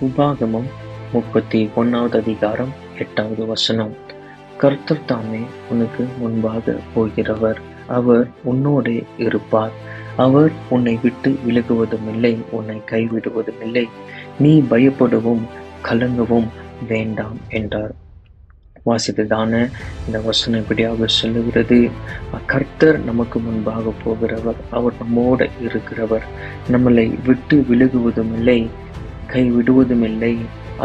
உபாகமம் 31வது அதிகாரம் 8வது வசனம். கர்த்தர் தாமே உனக்கு முன்பாக போகிறவர், அவர் உன்னோடே இருப்பார். அவர் உன்னை விட்டு விலகுவதுமில்லை, உன்னை கைவிடுவதுமில்லை. நீ பயப்படவும் கலங்கவும் வேண்டாம் என்றார். வாசித்ததான இந்த வசனம் இப்படியாக சொல்லுகிறது. கர்த்தர் நமக்கு முன்பாக போகிறவர், அவர் நம்மோடு இருக்கிறவர், நம்மளை விட்டு விலகுவதும் இல்லை, கைவிடுவதும் இல்லை.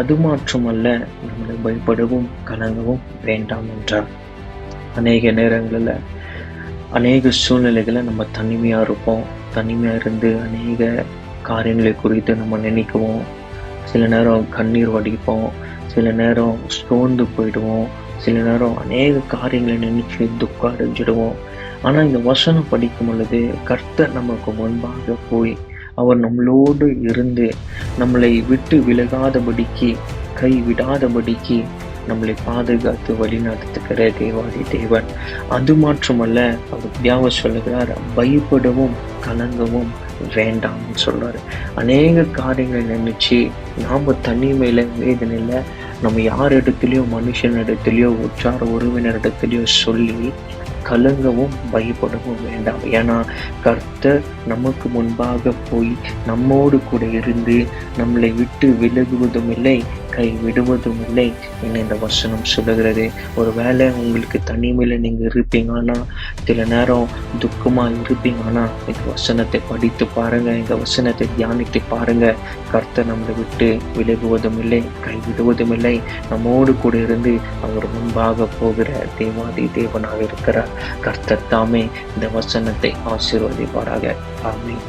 அது மாற்றமல்ல, நம்மளை பயப்படவும் கலங்கவும் வேண்டாம் என்றார். அநேக நேரங்களில் அநேக சூழ்நிலைகளை நம்ம தனிமையா இருப்போம். தனிமையா இருந்து அநேக காரியங்களை குறித்து நம்ம நினைக்குவோம். சில நேரம் கண்ணீர் வடிப்போம், சில நேரம் சோர்ந்து போயிடுவோம், சில நேரம் அநேக காரியங்களை நினைச்சு துக்கம் அடைஞ்சிடுவோம். ஆனா இந்த வசனம் படிக்கும் பொழுது கர்த்தர் நமக்கு முன்பாக போய் அவர் நம்மளோடு இருந்து நம்மளை விட்டு விலகாதபடிக்கு, கை விடாதபடிக்கு நம்மளை பாதுகாத்து வழிநடத்துகிற தேவாதி தேவன். அது மாற்றமல்ல, அவர் தியாக சொல்லுகிறார், பயப்படவும் கலங்கவும் வேண்டாம்னு சொல்றாரு. அநேக காரியங்களை நினைச்சு நாம தனிமையில வேதனையில நம்ம யார் இடத்துலயோ, மனுஷன் இடத்துலயோ, உற்றார உறவினரிடத்துலயோ சொல்லி கலங்கவும் பயப்படவும் வேண்டாம். ஏன்னா கர்த்தர் நமக்கு முன்பாக போய் நம்மோடு கூட இருந்து நம்மளை விட்டு விலகுவதும் இல்லை, கை விடுவதும் இல்லை என்று இந்த வசனம் சொல்லுகிறது. ஒருவேளை உங்களுக்கு தனிமையில நீங்க இருப்பீங்கன்னா, சில நேரம் துக்கமா இருப்பீங்கன்னா, இந்த வசனத்தை படித்து பாருங்க, இந்த வசனத்தை தியானித்து பாருங்க. கர்த்தர் நம்மளை விட்டு விலகுவதும் இல்லை, கை விடுவதும் இல்லை, நம்மோடு கூட இருந்து அவர் முன்பாக போகிற தேவாதி தேவனாக இருக்கிறார். கர்த்தர் தாமே இந்த வசனத்தை ஆசீர்வதிப்பாராக. ஆமென்.